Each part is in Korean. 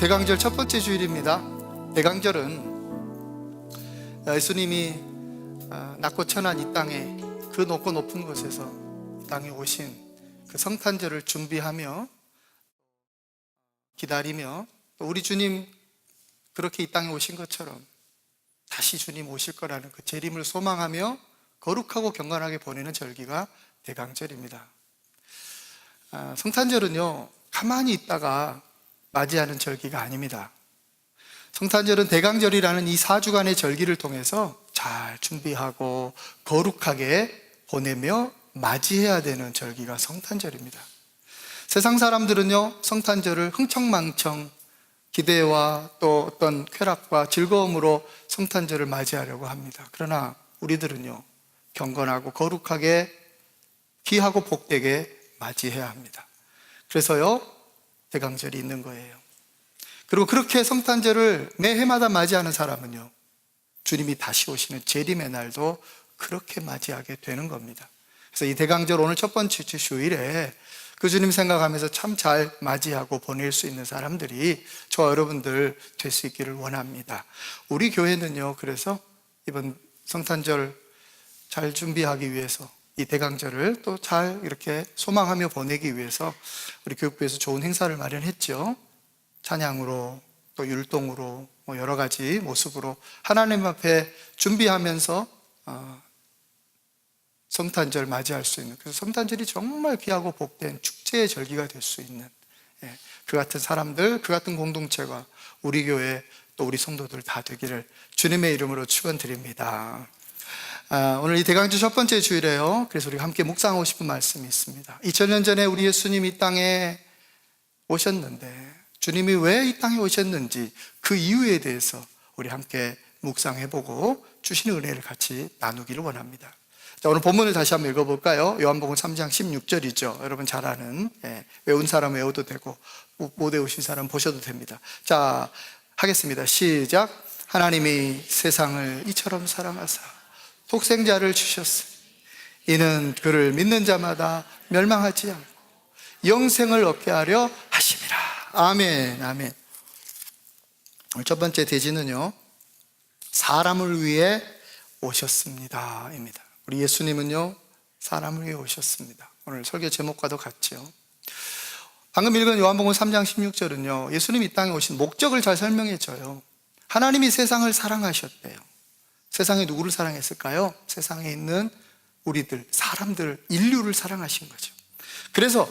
대강절 첫 번째 주일입니다. 대강절은 예수님이 낮고 천한 이 땅에 그 높고 높은 곳에서 이 땅에 오신 그 성탄절을 준비하며 기다리며 또 우리 주님 그렇게 이 땅에 오신 것처럼 다시 주님 오실 거라는 그 재림을 소망하며 거룩하고 경건하게 보내는 절기가 대강절입니다. 성탄절은요, 가만히 있다가 맞이하는 절기가 아닙니다. 성탄절은 대강절이라는 이 4주간의 절기를 통해서 잘 준비하고 거룩하게 보내며 맞이해야 되는 절기가 성탄절입니다. 세상 사람들은요, 성탄절을 흥청망청 기대와 또 어떤 쾌락과 즐거움으로 성탄절을 맞이하려고 합니다. 그러나 우리들은요, 경건하고 거룩하게 귀하고 복되게 맞이해야 합니다. 그래서요, 대강절이 있는 거예요. 그리고 그렇게 성탄절을 매 해마다 맞이하는 사람은요, 주님이 다시 오시는 재림의 날도 그렇게 맞이하게 되는 겁니다. 그래서 이 대강절 오늘 첫 번째 주일에 그 주님 생각하면서 참 잘 맞이하고 보낼 수 있는 사람들이 저와 여러분들 될 수 있기를 원합니다. 우리 교회는요, 그래서 이번 성탄절 잘 준비하기 위해서 이 대강절을 또 잘 이렇게 소망하며 보내기 위해서 우리 교육부에서 좋은 행사를 마련했죠. 찬양으로 또 율동으로 여러 가지 모습으로 하나님 앞에 준비하면서 성탄절 맞이할 수 있는, 그래서 성탄절이 정말 귀하고 복된 축제의 절기가 될 수 있는 그 같은 사람들, 그 같은 공동체가 우리 교회 또 우리 성도들 다 되기를 주님의 이름으로 축원드립니다. 오늘 이 대강절 첫 번째 주일이에요. 그래서 우리가 함께 묵상하고 싶은 말씀이 있습니다. 2000년 전에 우리 예수님이 이 땅에 오셨는데 주님이 왜 이 땅에 오셨는지 그 이유에 대해서 우리 함께 묵상해보고 주시는 은혜를 같이 나누기를 원합니다. 자, 오늘 본문을 다시 한번 읽어볼까요? 요한복음 3장 16절이죠. 여러분 잘 아는, 외운 사람 외워도 되고 못 외우신 사람 보셔도 됩니다. 자, 하겠습니다. 시작. 하나님이 세상을 이처럼 사랑하사 독생자를 주셨으니 이는 그를 믿는 자마다 멸망하지 않고 영생을 얻게 하려 하심이라. 아멘, 아멘. 오늘 첫 번째 대지는요, 사람을 위해 오셨습니다 입니다. 우리 예수님은요, 사람을 위해 오셨습니다. 오늘 설교 제목과도 같죠. 방금 읽은 요한복음 3장 16절은요, 예수님이 이 땅에 오신 목적을 잘 설명해 줘요. 하나님이 세상을 사랑하셨대요. 세상에 누구를 사랑했을까요? 세상에 있는 우리들, 사람들, 인류를 사랑하신 거죠. 그래서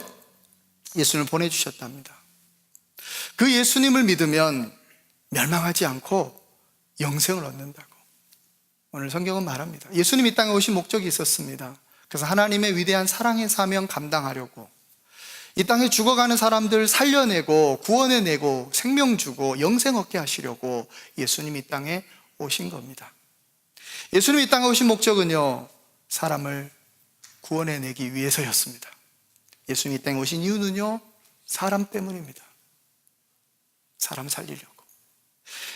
예수님을 보내주셨답니다. 그 예수님을 믿으면 멸망하지 않고 영생을 얻는다고 오늘 성경은 말합니다. 예수님이 이 땅에 오신 목적이 있었습니다. 그래서 하나님의 위대한 사랑의 사명 감당하려고 이 땅에 죽어가는 사람들 살려내고 구원해내고 생명 주고 영생 얻게 하시려고 예수님이 이 땅에 오신 겁니다. 예수님이 이 땅에 오신 목적은요, 사람을 구원해내기 위해서였습니다. 예수님이 이 땅에 오신 이유는요, 사람 때문입니다. 사람 살리려고.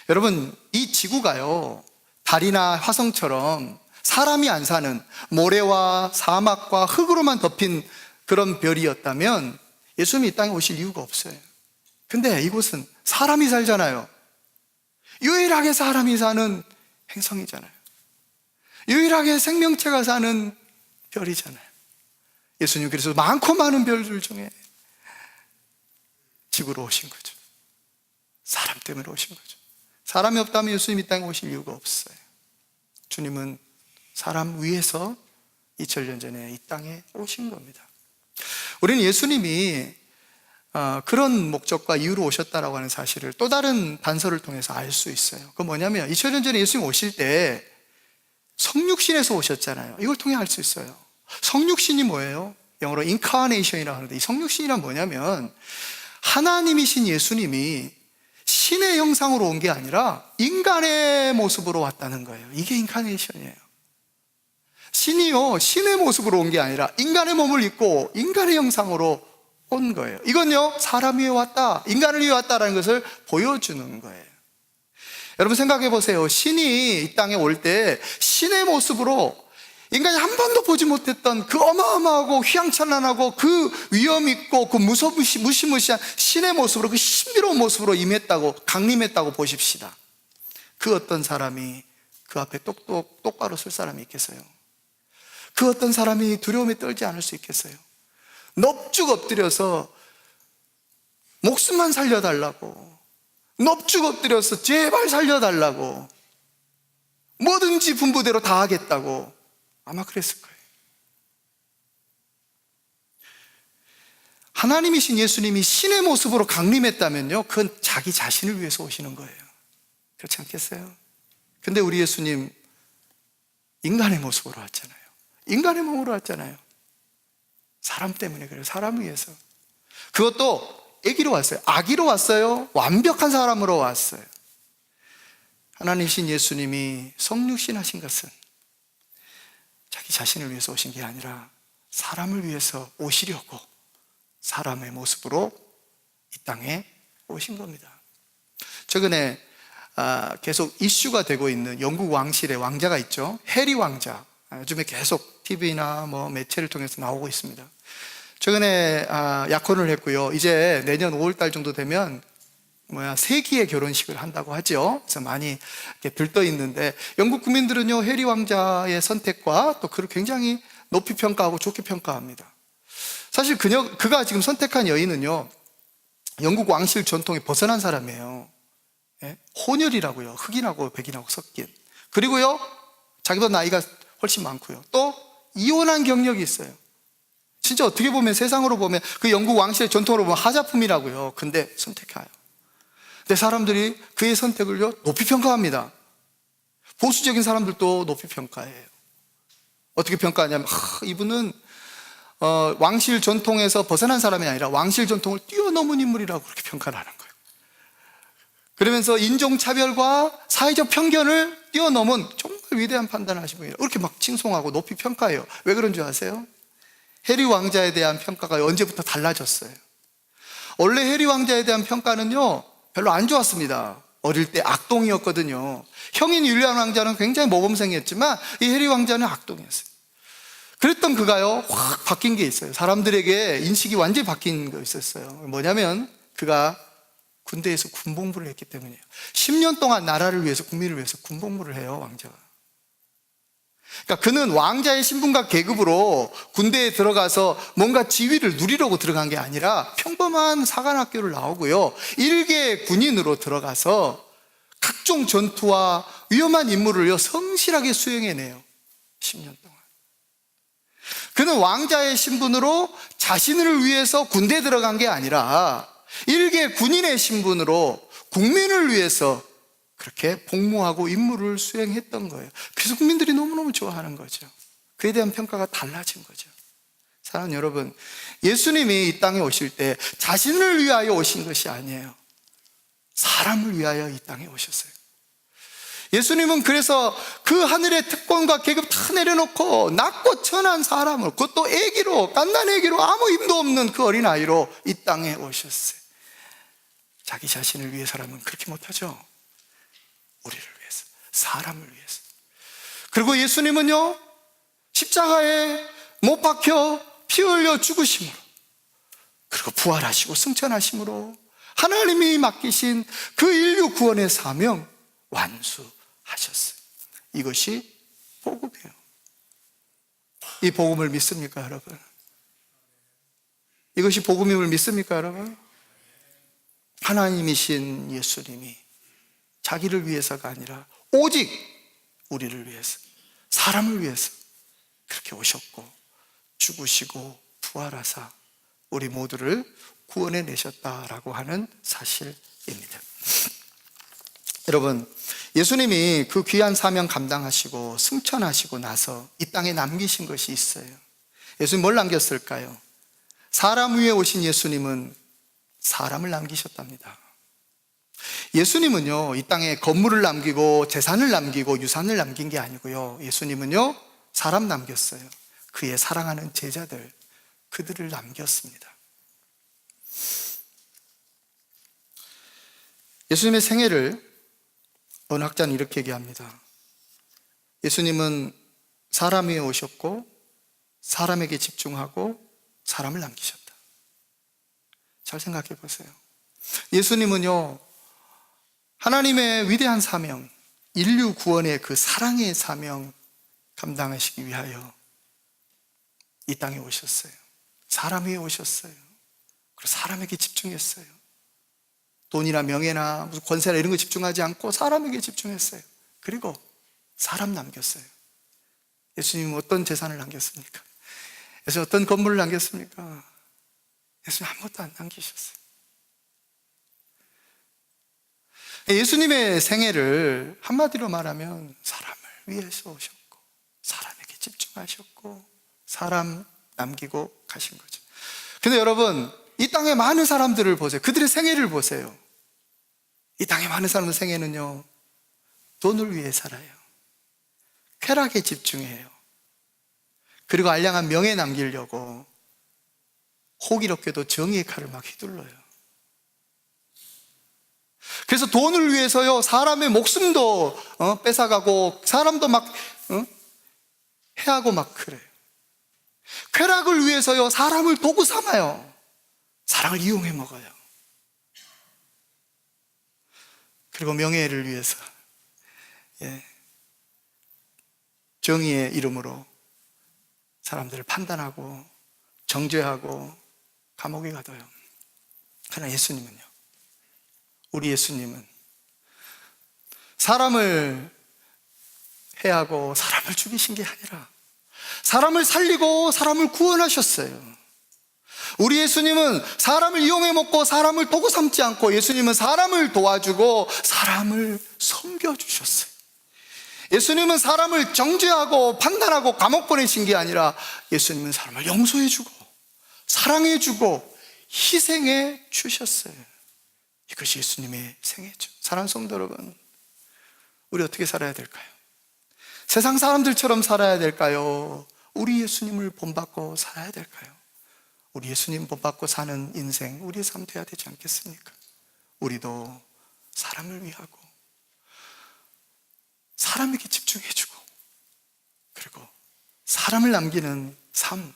여러분, 이 지구가요, 달이나 화성처럼 사람이 안 사는 모래와 사막과 흙으로만 덮인 그런 별이었다면 예수님이 이 땅에 오실 이유가 없어요. 근데 이곳은 사람이 살잖아요. 유일하게 사람이 사는 행성이잖아요. 유일하게 생명체가 사는 별이잖아요. 예수님 그래서 많고 많은 별들 중에 지구로 오신 거죠. 사람 때문에 오신 거죠. 사람이 없다면 예수님 이 땅에 오실 이유가 없어요. 주님은 사람 위해서 2000년 전에 이 땅에 오신 겁니다. 우리는 예수님이 그런 목적과 이유로 오셨다라고 하는 사실을 또 다른 단서를 통해서 알 수 있어요. 그건 뭐냐면 2000년 전에 예수님 오실 때 성육신에서 오셨잖아요. 이걸 통해 알 수 있어요. 성육신이 뭐예요? 영어로 incarnation이라고 하는데 이 성육신이란 뭐냐면 하나님이신 예수님이 신의 형상으로 온 게 아니라 인간의 모습으로 왔다는 거예요. 이게 인카네이션이에요. 신이요, 신의 모습으로 온 게 아니라 인간의 몸을 입고 인간의 형상으로 온 거예요. 이건요, 사람 위에 왔다, 인간을 위해 왔다라는 것을 보여주는 거예요. 여러분 생각해 보세요. 신이 이 땅에 올 때 신의 모습으로 인간이 한 번도 보지 못했던 그 어마어마하고 휘황찬란하고 그 위험 있고 그 무시무시한 신의 모습으로, 그 신비로운 모습으로 임했다고, 강림했다고 보십시다. 그 어떤 사람이 그 앞에 똑바로 설 사람이 있겠어요? 그 어떤 사람이 두려움에 떨지 않을 수 있겠어요? 넙죽 엎드려서 목숨만 살려달라고, 넙죽 엎드려서 제발 살려달라고, 뭐든지 분부대로 다 하겠다고 아마 그랬을 거예요. 하나님이신 예수님이 신의 모습으로 강림했다면요, 그건 자기 자신을 위해서 오시는 거예요. 그렇지 않겠어요? 근데 우리 예수님 인간의 모습으로 왔잖아요. 인간의 몸으로 왔잖아요. 사람 때문에 그래요. 사람을 위해서. 그것도 아기로 왔어요. 아기로 왔어요. 완벽한 사람으로 왔어요. 하나님이신 예수님이 성육신 하신 것은 자기 자신을 위해서 오신 게 아니라 사람을 위해서 오시려고 사람의 모습으로 이 땅에 오신 겁니다. 최근에 계속 이슈가 되고 있는 영국 왕실의 왕자가 있죠. 해리 왕자. 요즘에 계속 TV나 매체를 통해서 나오고 있습니다. 최근에 약혼을 했고요. 이제 내년 5월달 정도 되면 세기의 결혼식을 한다고 하죠. 그래서 많이 이렇게 들떠 있는데, 영국 국민들은요, 해리 왕자의 선택과 또 그를 굉장히 높이 평가하고 좋게 평가합니다. 사실 그가 지금 선택한 여인은요, 영국 왕실 전통에 벗어난 사람이에요. 예? 혼혈이라고요. 흑인하고 백인하고 섞인. 그리고요, 자기보다 나이가 훨씬 많고요. 또 이혼한 경력이 있어요. 진짜 어떻게 보면, 세상으로 보면, 그 영국 왕실의 전통으로 보면 하자품이라고요. 근데 선택해요. 근데 사람들이 그의 선택을요, 높이 평가합니다. 보수적인 사람들도 높이 평가해요. 어떻게 평가하냐면, 이분은 왕실 전통에서 벗어난 사람이 아니라 왕실 전통을 뛰어넘은 인물이라고 그렇게 평가를 하는 거예요. 그러면서 인종차별과 사회적 편견을 뛰어넘은 정말 위대한 판단을 하신 분이에요. 그렇게 막 칭송하고 높이 평가해요. 왜 그런 줄 아세요? 해리 왕자에 대한 평가가 언제부터 달라졌어요. 원래 해리 왕자에 대한 평가는요, 별로 안 좋았습니다. 어릴 때 악동이었거든요. 형인 윌리엄 왕자는 굉장히 모범생이었지만 이 해리 왕자는 악동이었어요. 그랬던 그가요, 확 바뀐 게 있어요. 사람들에게 인식이 완전히 바뀐 거 있었어요. 뭐냐면 그가 군대에서 군복무를 했기 때문이에요. 10년 동안 나라를 위해서, 국민을 위해서 군복무를 해요, 왕자가. 그러니까 그는 왕자의 신분과 계급으로 군대에 들어가서 뭔가 지위를 누리려고 들어간 게 아니라 평범한 사관학교를 나오고요, 일개 군인으로 들어가서 각종 전투와 위험한 임무를 성실하게 수행해내요. 10년 동안. 그는 왕자의 신분으로 자신을 위해서 군대에 들어간 게 아니라 일개 군인의 신분으로 국민을 위해서 그렇게 복무하고 임무를 수행했던 거예요. 그래서 국민들이 너무너무 좋아하는 거죠. 그에 대한 평가가 달라진 거죠. 사랑하는 여러분, 예수님이 이 땅에 오실 때 자신을 위하여 오신 것이 아니에요. 사람을 위하여 이 땅에 오셨어요. 예수님은 그래서 그 하늘의 특권과 계급 다 내려놓고 낮고 천한 사람을, 그것도 애기로, 갓난 애기로, 아무 힘도 없는 그 어린아이로 이 땅에 오셨어요. 자기 자신을 위해서라면 그렇게 못하죠. 우리를 위해서, 사람을 위해서. 그리고 예수님은요, 십자가에 못 박혀 피 흘려 죽으심으로, 그리고 부활하시고 승천하심으로 하나님이 맡기신 그 인류 구원의 사명 완수하셨어요. 이것이 복음이에요. 이 복음을 믿습니까, 여러분? 이것이 복음임을 믿습니까, 여러분? 하나님이신 예수님이 자기를 위해서가 아니라 오직 우리를 위해서, 사람을 위해서 그렇게 오셨고 죽으시고 부활하사 우리 모두를 구원해 내셨다라고 하는 사실입니다. 여러분, 예수님이 그 귀한 사명 감당하시고 승천하시고 나서 이 땅에 남기신 것이 있어요. 예수님 뭘 남겼을까요? 사람 위에 오신 예수님은 사람을 남기셨답니다. 예수님은요, 이 땅에 건물을 남기고 재산을 남기고 유산을 남긴 게 아니고요, 예수님은요, 사람 남겼어요. 그의 사랑하는 제자들, 그들을 남겼습니다. 예수님의 생애를 어느 학자는 이렇게 얘기합니다. 예수님은 사람 위에 오셨고 사람에게 집중하고 사람을 남기셨다. 잘 생각해 보세요. 예수님은요, 하나님의 위대한 사명, 인류 구원의 그 사랑의 사명 감당하시기 위하여 이 땅에 오셨어요. 사람 위에 오셨어요. 그리고 사람에게 집중했어요. 돈이나 명예나 무슨 권세나 이런 거 집중하지 않고 사람에게 집중했어요. 그리고 사람 남겼어요. 예수님은 어떤 재산을 남겼습니까? 예수님 어떤 건물을 남겼습니까? 예수님 아무것도 안 남기셨어요. 예수님의 생애를 한마디로 말하면 사람을 위해서 오셨고 사람에게 집중하셨고 사람 남기고 가신 거죠. 근데 여러분, 이 땅의 많은 사람들을 보세요. 그들의 생애를 보세요. 이 땅의 많은 사람의 생애는요, 돈을 위해 살아요. 쾌락에 집중해요. 그리고 알량한 명예 남기려고 호기롭게도 정의의 칼을 막 휘둘러요. 그래서 돈을 위해서요, 사람의 목숨도 뺏어가고 사람도 막 해하고 막 그래요. 쾌락을 위해서요, 사람을 도구 삼아요. 사랑을 이용해 먹어요. 그리고 명예를 위해서 정의의 이름으로 사람들을 판단하고 정죄하고 감옥에 가둬요. 그러나 예수님은요, 우리 예수님은 사람을 해하고 사람을 죽이신 게 아니라 사람을 살리고 사람을 구원하셨어요. 우리 예수님은 사람을 이용해 먹고 사람을 도구 삼지 않고 예수님은 사람을 도와주고 사람을 섬겨주셨어요. 예수님은 사람을 정죄하고 판단하고 감옥 보내신 게 아니라 예수님은 사람을 용서해주고 사랑해주고 희생해 주셨어요. 이것이 예수님의 생애죠. 사랑하는 성도 여러분, 우리 어떻게 살아야 될까요? 세상 사람들처럼 살아야 될까요? 우리 예수님을 본받고 살아야 될까요? 우리 예수님 본받고 사는 인생, 우리의 삶 돼야 되지 않겠습니까? 우리도 사람을 위하고 사람에게 집중해주고 그리고 사람을 남기는 삶,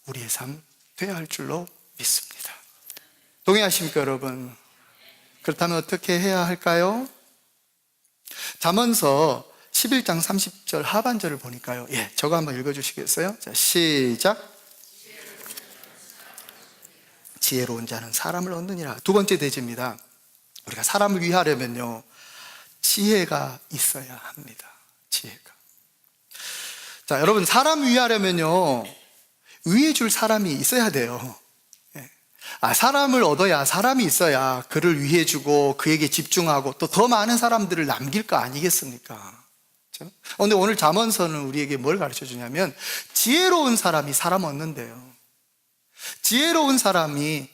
우리의 삶 돼야 할 줄로 믿습니다. 동의하십니까, 여러분? 그렇다면 어떻게 해야 할까요? 잠언서 11장 30절 하반절을 보니까요, 저거 한번 읽어주시겠어요? 자, 시작. 지혜로운 자는 사람을 얻느니라. 두 번째 대지입니다. 우리가 사람을 위하려면요, 지혜가 있어야 합니다. 지혜가. 자, 여러분, 사람 위하려면요, 위해줄 사람이 있어야 돼요. 사람을 얻어야, 사람이 있어야 그를 위해주고 그에게 집중하고 또 더 많은 사람들을 남길 거 아니겠습니까? 그런데 오늘 잠언서는 우리에게 뭘 가르쳐 주냐면, 지혜로운 사람이 사람 얻는데요. 지혜로운 사람이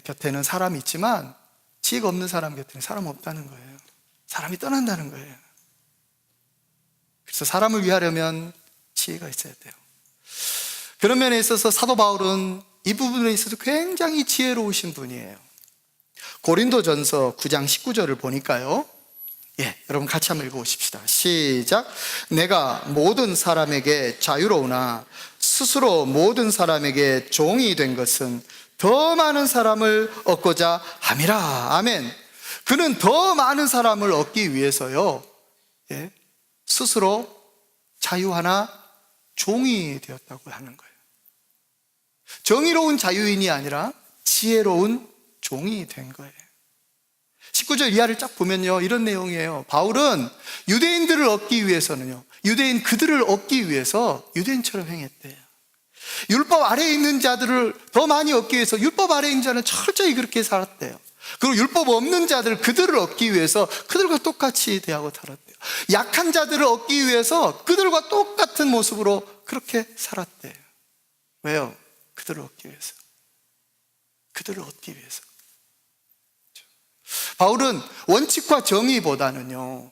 곁에는 사람이 있지만 지혜가 없는 사람 곁에는 사람 없다는 거예요. 사람이 떠난다는 거예요. 그래서 사람을 위하려면 지혜가 있어야 돼요. 그런 면에 있어서 사도 바울은 이 부분에 있어서 굉장히 지혜로우신 분이에요. 고린도전서 9장 19절을 보니까요, 여러분 같이 한번 읽어보십시다. 시작. 내가 모든 사람에게 자유로우나 스스로 모든 사람에게 종이 된 것은 더 많은 사람을 얻고자 함이라. 아멘. 그는 더 많은 사람을 얻기 위해서요, 스스로 자유하나 종이 되었다고 하는 거예요. 정의로운 자유인이 아니라 지혜로운 종이 된 거예요. 19절 이하를 쫙 보면요, 이런 내용이에요. 바울은 유대인들을 얻기 위해서는요, 유대인 그들을 얻기 위해서 유대인처럼 행했대요. 율법 아래에 있는 자들을 더 많이 얻기 위해서 율법 아래에 있는 자는 철저히 그렇게 살았대요. 그리고 율법 없는 자들, 그들을 얻기 위해서 그들과 똑같이 대하고 살았대요. 약한 자들을 얻기 위해서 그들과 똑같은 모습으로 그렇게 살았대요. 왜요? 그들을 얻기 위해서. 그들을 얻기 위해서. 바울은 원칙과 정의보다는요,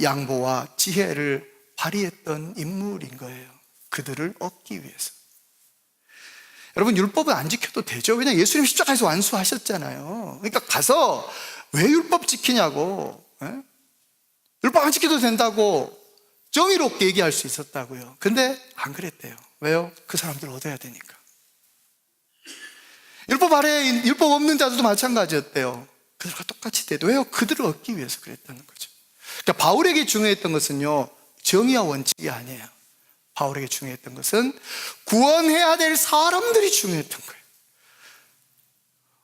양보와 지혜를 발휘했던 인물인 거예요. 그들을 얻기 위해서. 여러분, 율법은 안 지켜도 되죠. 왜냐하면 예수님 십자가에서 완수하셨잖아요. 그러니까 가서 왜 율법 지키냐고, 율법 안 지켜도 된다고 정의롭게 얘기할 수 있었다고요. 근데 안 그랬대요. 왜요? 그 사람들 얻어야 되니까. 율법 아래 율법 없는 자들도 마찬가지였대요. 그들과 똑같이 돼도 왜요? 그들을 얻기 위해서 그랬다는 거죠. 그러니까 바울에게 중요했던 것은요, 정의와 원칙이 아니에요. 바울에게 중요했던 것은 구원해야 될 사람들이 중요했던 거예요.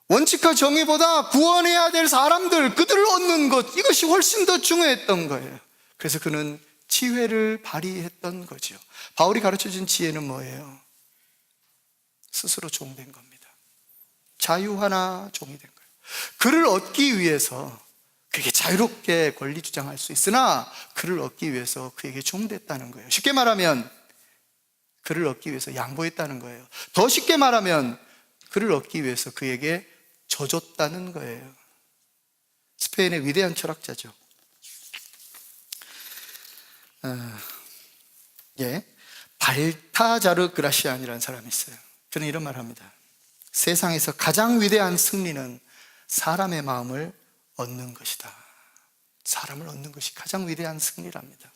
원칙과 정의보다 구원해야 될 사람들, 그들을 얻는 것, 이것이 훨씬 더 중요했던 거예요. 그래서 그는 지혜를 발휘했던 거죠. 바울이 가르쳐준 지혜는 뭐예요? 스스로 종된 겁니다. 자유하나 종이 된 거예요. 그를 얻기 위해서, 그에게 자유롭게 권리 주장할 수 있으나 그를 얻기 위해서 그에게 종됐다는 거예요. 쉽게 말하면 그를 얻기 위해서 양보했다는 거예요. 더 쉽게 말하면 그를 얻기 위해서 그에게 져줬다는 거예요. 스페인의 위대한 철학자죠. 발타자르 그라시안이라는 사람이 있어요. 그는 이런 말을 합니다. 세상에서 가장 위대한 승리는 사람의 마음을 얻는 것이다. 사람을 얻는 것이 가장 위대한 승리랍니다.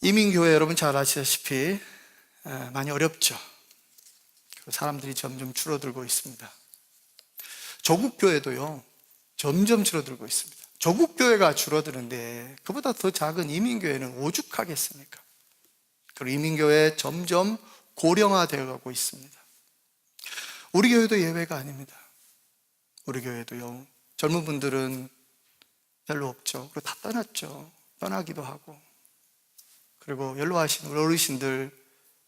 이민교회 여러분 잘 아시다시피 많이 어렵죠. 사람들이 점점 줄어들고 있습니다. 조국교회도요, 점점 줄어들고 있습니다. 조국교회가 줄어드는데 그보다 더 작은 이민교회는 오죽하겠습니까? 그리고 이민교회 점점 고령화되어 가고 있습니다. 우리 교회도 예외가 아닙니다. 우리 교회도요, 젊은 분들은 별로 없죠. 그리고 다 떠났죠. 떠나기도 하고. 그리고 연로하신 우리 어르신들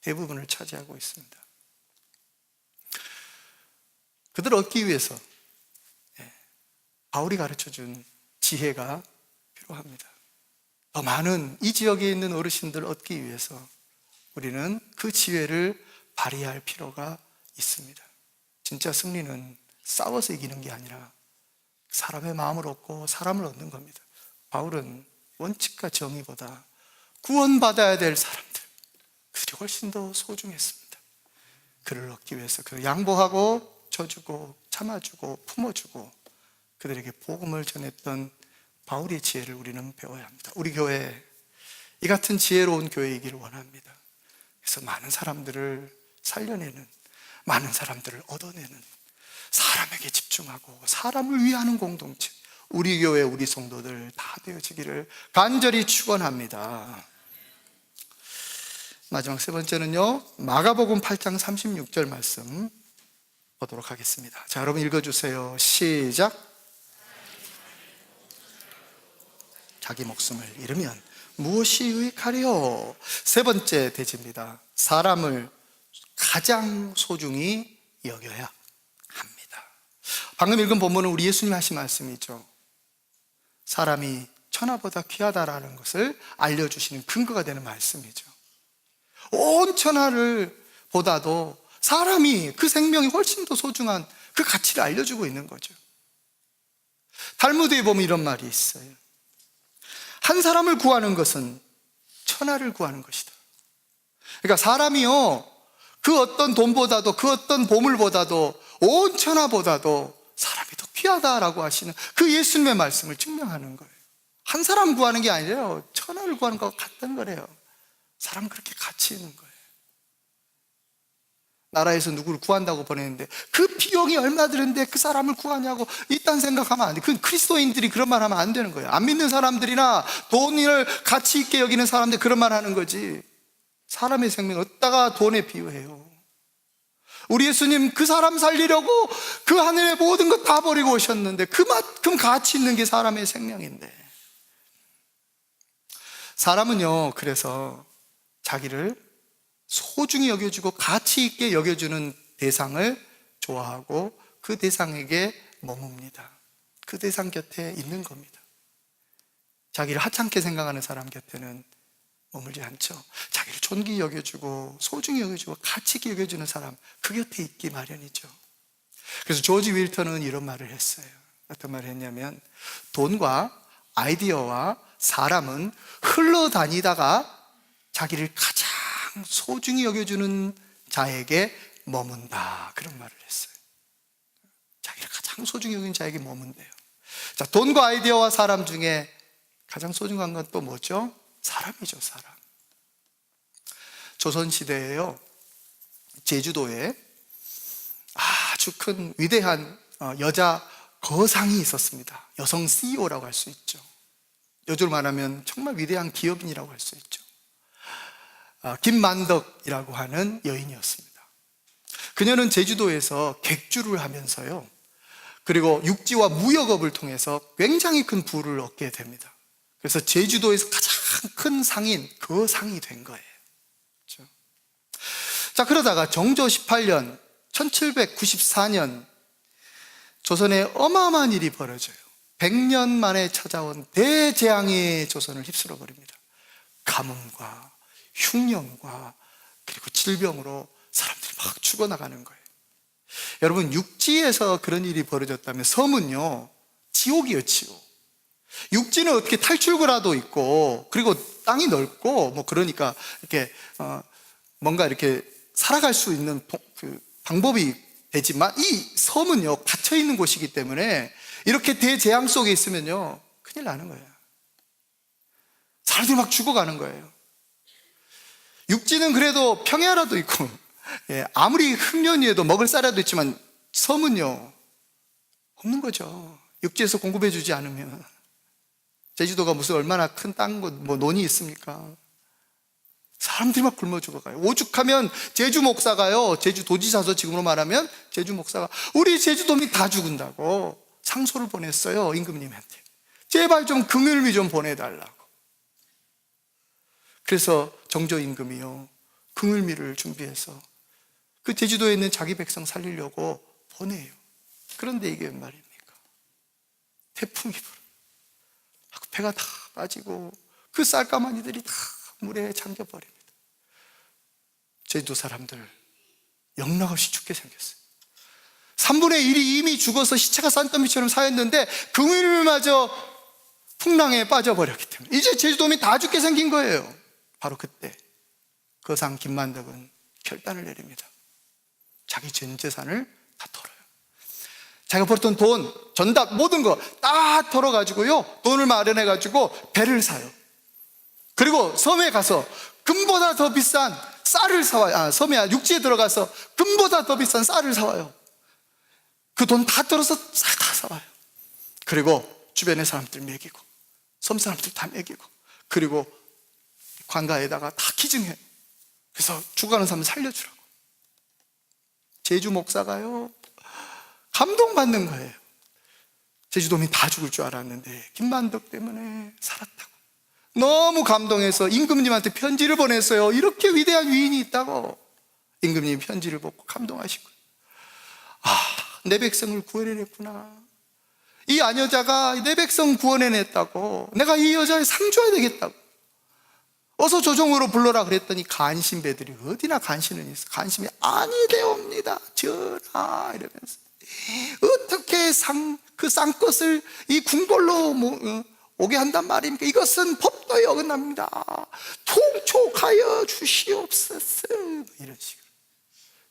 대부분을 차지하고 있습니다. 그들을 얻기 위해서 바울이 가르쳐준 지혜가 필요합니다. 더 많은 이 지역에 있는 어르신들을 얻기 위해서 우리는 그 지혜를 발휘할 필요가 있습니다. 진짜 승리는 싸워서 이기는 게 아니라 사람의 마음을 얻고 사람을 얻는 겁니다. 바울은 원칙과 정의보다 구원받아야 될 사람들, 그들이 훨씬 더 소중했습니다. 그를 얻기 위해서 그를 양보하고 져주고 참아주고 품어주고 그들에게 복음을 전했던 바울의 지혜를 우리는 배워야 합니다. 우리 교회 이 같은 지혜로운 교회이기를 원합니다. 그래서 많은 사람들을 살려내는, 많은 사람들을 얻어내는, 사람에게 집중하고 사람을 위하는 공동체, 우리 교회 우리 성도들 다 되어지기를 간절히 축원합니다. 마지막 세 번째는요, 마가복음 8장 36절 말씀 보도록 하겠습니다. 자, 여러분 읽어주세요. 시작. 자기 목숨을 잃으면 무엇이 유익하리요? 세 번째 대지입니다. 사람을 가장 소중히 여겨야 합니다. 방금 읽은 본문은 우리 예수님 하신 말씀이죠. 사람이 천하보다 귀하다라는 것을 알려주시는 근거가 되는 말씀이죠. 온 천하를 보다도 사람이, 그 생명이 훨씬 더 소중한 그 가치를 알려주고 있는 거죠. 탈무드에 보면 이런 말이 있어요. 한 사람을 구하는 것은 천하를 구하는 것이다. 그러니까 사람이요, 그 어떤 돈보다도, 그 어떤 보물보다도, 온 천하보다도 사람이 더 귀하다라고 하시는 그 예수님의 말씀을 증명하는 거예요. 한 사람 구하는 게 아니라요, 천하를 구하는 것과 같은 거래요. 사람은 그렇게 가치 있는 거예요. 나라에서 누구를 구한다고 보내는데 그 비용이 얼마 드는데 그 사람을 구하냐고 이딴 생각하면 안 돼. 그건 그리스도인들이 그런 말 하면 안 되는 거예요. 안 믿는 사람들이나 돈을 가치 있게 여기는 사람들 그런 말 하는 거지, 사람의 생명을 어디다가 돈에 비유해요. 우리 예수님 그 사람 살리려고 그 하늘의 모든 것 다 버리고 오셨는데 그만큼 가치 있는 게 사람의 생명인데, 사람은요, 그래서 자기를 소중히 여겨주고 가치 있게 여겨주는 대상을 좋아하고 그 대상에게 머뭅니다. 그 대상 곁에 있는 겁니다. 자기를 하찮게 생각하는 사람 곁에는 머물지 않죠. 자기를 존귀히 여겨주고 소중히 여겨주고 가치 있게 여겨주는 사람, 그 곁에 있기 마련이죠. 그래서 조지 윌턴은 이런 말을 했어요. 어떤 말을 했냐면, 돈과 아이디어와 사람은 흘러다니다가 자기를 가장 소중히 여겨주는 자에게 머문다, 그런 말을 했어요. 자기를 가장 소중히 여기는 자에게 머문대요. 자, 돈과 아이디어와 사람 중에 가장 소중한 건 또 뭐죠? 사람이죠, 사람. 조선시대에요, 제주도에 아주 큰 위대한 여자 거상이 있었습니다. 여성 CEO라고 할 수 있죠. 요즘 말하면 정말 위대한 기업인이라고 할 수 있죠. 김만덕이라고 하는 여인이었습니다. 그녀는 제주도에서 객주를 하면서요, 그리고 육지와 무역업을 통해서 굉장히 큰 부를 얻게 됩니다. 그래서 제주도에서 가장 큰 상인, 거상이 된 거예요. 그렇죠? 자, 그러다가 정조 18년 1794년 조선에 어마어마한 일이 벌어져요. 100년 만에 찾아온 대재앙이 조선을 휩쓸어 버립니다. 가뭄과 흉년과 그리고 질병으로 사람들이 막 죽어나가는 거예요. 여러분, 육지에서 그런 일이 벌어졌다면 섬은요, 지옥이에요, 지옥. 육지는 어떻게 탈출구라도 있고, 그리고 땅이 넓고, 뭐 그러니까 이렇게 뭔가 이렇게 살아갈 수 있는 그 방법이 되지만, 이 섬은요, 닫혀 있는 곳이기 때문에 이렇게 대재앙 속에 있으면요, 큰일 나는 거예요. 사람들이 막 죽어가는 거예요. 육지는 그래도 평야라도 있고, 아무리 흙년위에도 먹을 쌀이라도 있지만 섬은요, 없는 거죠. 육지에서 공급해 주지 않으면. 제주도가 무슨 얼마나 큰 땅, 뭐 논이 있습니까? 사람들이 막 굶어 죽어가요. 오죽하면 제주 목사가요, 제주 도지사서 지금으로 말하면 제주 목사가 우리 제주도민 다 죽은다고 상소를 보냈어요, 임금님한테. 제발 좀 긍휼미 좀 보내달라고. 그래서 정조 임금이요, 긍휼미를 준비해서 그 제주도에 있는 자기 백성 살리려고 보내요. 그런데 이게 웬 말입니까? 태풍이 불어. 배가 다 빠지고 그 쌀가마니들이 다 물에 잠겨버립니다. 제주도 사람들 영락없이 죽게 생겼어요. 3분의 1이 이미 죽어서 시체가 산더미처럼 쌓였는데 긍휼미마저 풍랑에 빠져버렸기 때문에 이제 제주도민이 다 죽게 생긴 거예요. 바로 그때 거상 김만덕은 결단을 내립니다. 자기 전 재산을 다 털어요. 자기가 벌었던 돈, 전답, 모든 거 다 털어가지고요, 돈을 마련해가지고 배를 사요. 그리고 섬에 가서 금보다 더 비싼 쌀을 사와요. 섬에 육지에 들어가서 금보다 더 비싼 쌀을 사와요. 그 돈 다 털어서 쌀 다 사와요. 그리고 주변의 사람들 먹이고, 섬 사람들 다 먹이고, 그리고 관가에다가 다 기증해요. 그래서 죽어가는 사람 살려주라고. 제주 목사가요, 감동받는 거예요. 제주도민 다 죽을 줄 알았는데 김만덕 때문에 살았다고. 너무 감동해서 임금님한테 편지를 보냈어요. 이렇게 위대한 위인이 있다고. 임금님이 편지를 보고 감동하시고, 내 백성을 구원해냈구나. 이 아녀자가 내 백성 구원해냈다고. 내가 이 여자에 상 줘야 되겠다고. 어서 조정으로 불러라 그랬더니 간신배들이 어디나 간신은 있어. 간신이 아니되옵니다 전하 이러면서, 어떻게 그 쌍것을 이 궁궐로 오게 한단 말입니까? 이것은 법도에 어긋납니다. 통촉하여 주시옵소서. 이런 식으로.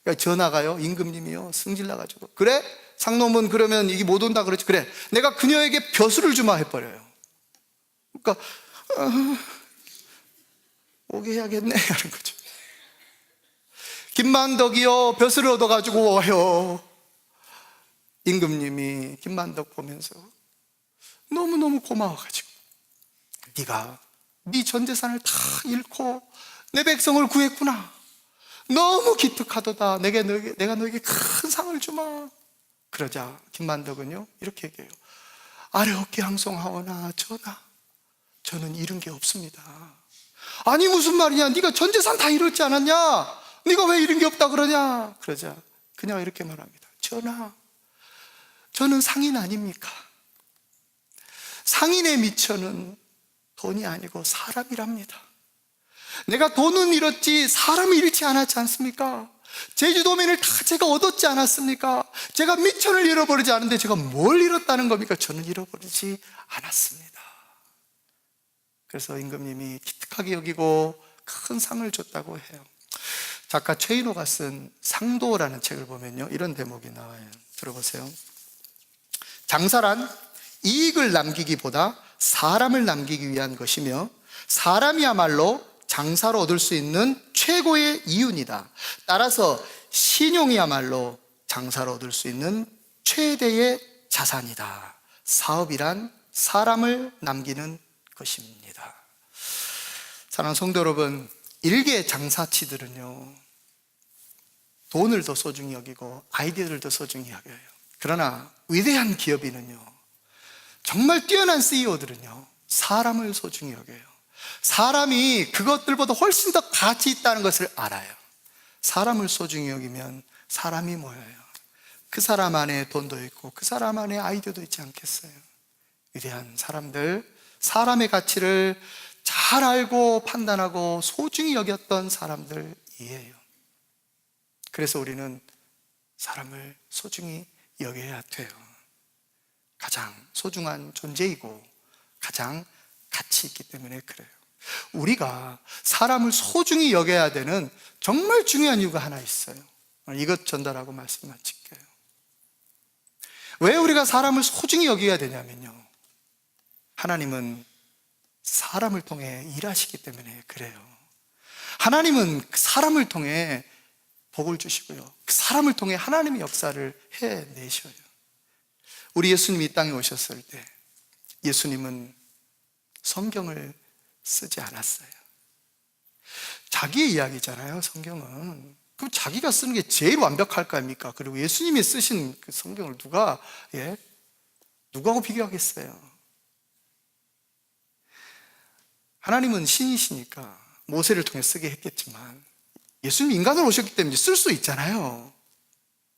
그러니까 전하가요, 임금님이요, 승질나가지고, 그래? 상놈은 그러면 이게 못 온다 그러지. 그래, 내가 그녀에게 벼슬을 주마 해버려요. 그러니까 오게 해야겠네 하는 거죠. 김만덕이요, 벼슬을 얻어가지고 와요. 임금님이 김만덕 보면서 너무너무 고마워가지고, 네가 네 전재산을 다 잃고 내 백성을 구했구나. 너무 기특하도다. 내가 너에게 큰 상을 주마. 그러자 김만덕은요, 이렇게 얘기해요. 아래 어깨 항송하오나 전하, 저는 잃은 게 없습니다. 아니 무슨 말이냐, 네가 전재산 다 잃었지 않았냐? 네가 왜 잃은 게 없다 그러냐? 그러자 그녀가 이렇게 말합니다. 전하, 저는 상인 아닙니까? 상인의 미천은 돈이 아니고 사람이랍니다. 내가 돈은 잃었지 사람을 잃지 않았지 않습니까? 제주도민을 다 제가 얻었지 않았습니까? 제가 미천을 잃어버리지 않은데 제가 뭘 잃었다는 겁니까? 저는 잃어버리지 않았습니다. 그래서 임금님이 기특하게 여기고 큰 상을 줬다고 해요. 작가 최인호가 쓴 상도라는 책을 보면요, 이런 대목이 나와요. 들어보세요. 장사란 이익을 남기기보다 사람을 남기기 위한 것이며 사람이야말로 장사로 얻을 수 있는 최고의 이윤이다. 따라서 신용이야말로 장사로 얻을 수 있는 최대의 자산이다. 사업이란 사람을 남기는 것입니다. 사랑하는 성도 여러분, 일개 장사치들은요, 돈을 더 소중히 여기고 아이디어를 더 소중히 여겨요. 그러나 위대한 기업인은요, 정말 뛰어난 CEO들은요, 사람을 소중히 여겨요. 사람이 그것들보다 훨씬 더 가치 있다는 것을 알아요. 사람을 소중히 여기면 사람이 모여요. 그 사람 안에 돈도 있고 그 사람 안에 아이디어도 있지 않겠어요? 위대한 사람들, 사람의 가치를 잘 알고 판단하고 소중히 여겼던 사람들이에요. 그래서 우리는 사람을 소중히 여겨야 돼요. 가장 소중한 존재이고 가장 가치 있기 때문에 그래요. 우리가 사람을 소중히 여겨야 되는 정말 중요한 이유가 하나 있어요. 이것 전달하고 말씀 마칠게요. 왜 우리가 사람을 소중히 여겨야 되냐면요, 하나님은 사람을 통해 일하시기 때문에 그래요. 하나님은 그 사람을 통해 복을 주시고요, 그 사람을 통해 하나님의 역사를 해내셔요. 우리 예수님이 이 땅에 오셨을 때 예수님은 성경을 쓰지 않았어요. 자기의 이야기잖아요, 성경은. 그럼 자기가 쓰는 게 제일 완벽할 거 아닙니까? 그리고 예수님이 쓰신 그 성경을 누구하고 비교하겠어요? 하나님은 신이시니까 모세를 통해 쓰게 했겠지만 예수님이 인간으로 오셨기 때문에 쓸 수 있잖아요.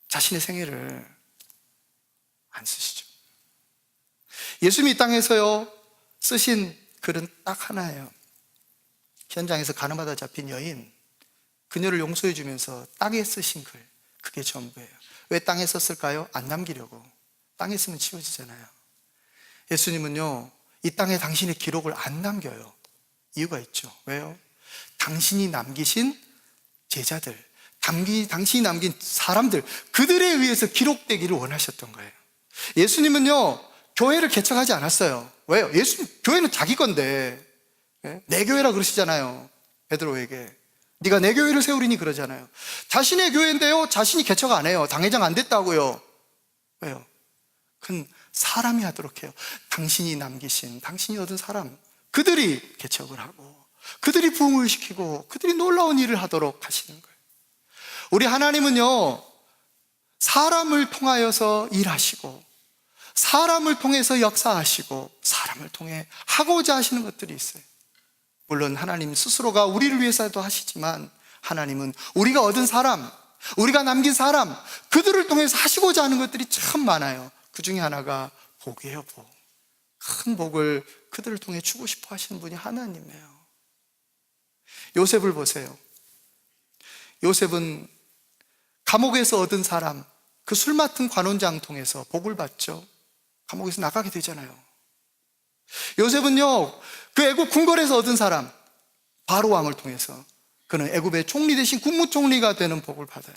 자신의 생애를 안 쓰시죠. 예수님이 이 땅에서요 쓰신 글은 딱 하나예요. 현장에서 가늠하다 잡힌 여인, 그녀를 용서해 주면서 땅에 쓰신 글, 그게 전부예요. 왜 땅에 썼을까요? 안 남기려고. 땅에 쓰면 치워지잖아요. 예수님은요, 이 땅에 당신의 기록을 안 남겨요. 이유가 있죠. 왜요? 당신이 남기신 제자들, 당신이 남긴 사람들, 그들에 의해서 기록되기를 원하셨던 거예요. 예수님은요, 교회를 개척하지 않았어요. 왜요? 교회는 자기 건데, 내 교회라 그러시잖아요. 베드로에게. 네가 내 교회를 세우리니 그러잖아요. 자신의 교회인데요, 자신이 개척 안 해요. 당회장 안 됐다고요. 왜요? 그건 사람이 하도록 해요. 당신이 남기신, 당신이 얻은 사람, 그들이 개척을 하고 그들이 부흥을 시키고 그들이 놀라운 일을 하도록 하시는 거예요. 우리 하나님은요, 사람을 통하여서 일하시고 사람을 통해서 역사하시고 사람을 통해 하고자 하시는 것들이 있어요. 물론 하나님 스스로가 우리를 위해서도 하시지만 하나님은 우리가 얻은 사람, 우리가 남긴 사람, 그들을 통해서 하시고자 하는 것들이 참 많아요. 그 중에 하나가 복이에요. 복. 큰 복을 그들을 통해 주고 싶어 하시는 분이 하나님이에요. 요셉을 보세요. 요셉은 감옥에서 얻은 사람, 그 술 맡은 관원장 통해서 복을 받죠. 감옥에서 나가게 되잖아요. 요셉은요, 그 애굽 궁궐에서 얻은 사람, 바로 왕을 통해서 그는 애굽의 총리 대신 국무총리가 되는 복을 받아요.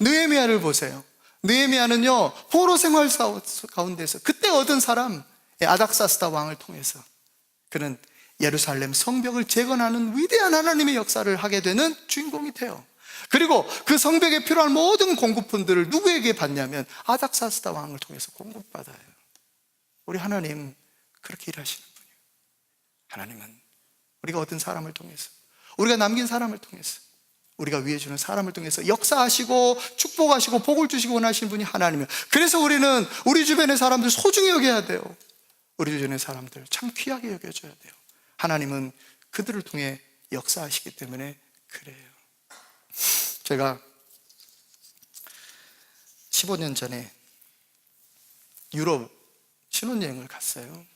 느헤미야를 보세요. 느헤미야는요, 포로 생활 가운데서 그때 얻은 사람, 아닥사스다 왕을 통해서 그는 예루살렘 성벽을 재건하는 위대한 하나님의 역사를 하게 되는 주인공이 돼요. 그리고 그 성벽에 필요한 모든 공급품들을 누구에게 받냐면 아닥사스다 왕을 통해서 공급받아요. 우리 하나님 그렇게 일하시는 분이에요. 하나님은 우리가 얻은 사람을 통해서, 우리가 남긴 사람을 통해서, 우리가 위해 주는 사람을 통해서 역사하시고 축복하시고 복을 주시고 원하시는 분이 하나님이에요. 그래서 우리는 우리 주변의 사람들 소중히 여겨야 돼요. 우리 주변의 사람들 참 귀하게 여겨줘야 돼요. 하나님은 그들을 통해 역사하시기 때문에 그래요. 제가 15년 전에 유럽 신혼여행을 갔어요.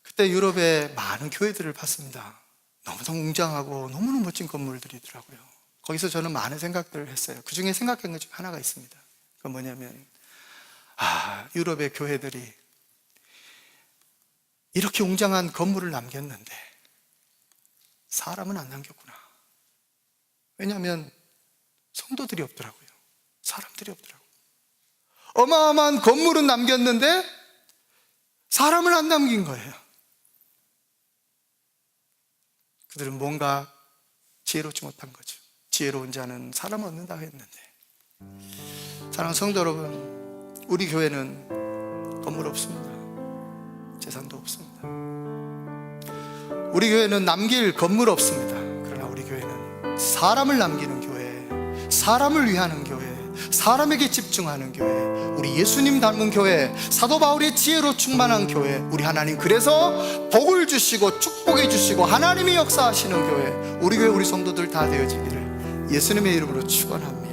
그때 유럽의 많은 교회들을 봤습니다. 너무너무 웅장하고 너무너무 멋진 건물들이더라고요. 거기서 저는 많은 생각들을 했어요. 그 중에 생각한 것 중 하나가 있습니다. 그건 뭐냐면, 유럽의 교회들이 이렇게 웅장한 건물을 남겼는데 사람은 안 남겼구나. 왜냐하면 성도들이 없더라고요. 사람들이 없더라고요. 어마어마한 건물은 남겼는데 사람을 안 남긴 거예요. 그들은 뭔가 지혜롭지 못한 거죠. 지혜로운 자는 사람을 얻는다고 했는데, 사랑하는 성도 여러분, 우리 교회는 건물 없습니다. 재산도 없습니다. 우리 교회는 남길 건물 없습니다. 그러나 우리 교회는 사람을 남기는 교회, 사람을 위하는 교회, 사람에게 집중하는 교회, 우리 예수님 닮은 교회, 사도 바울의 지혜로 충만한 교회, 우리 하나님 그래서 복을 주시고 축복해 주시고 하나님이 역사하시는 교회, 우리 교회 우리 성도들 다 되어지기를 예수님의 이름으로 축원합니다.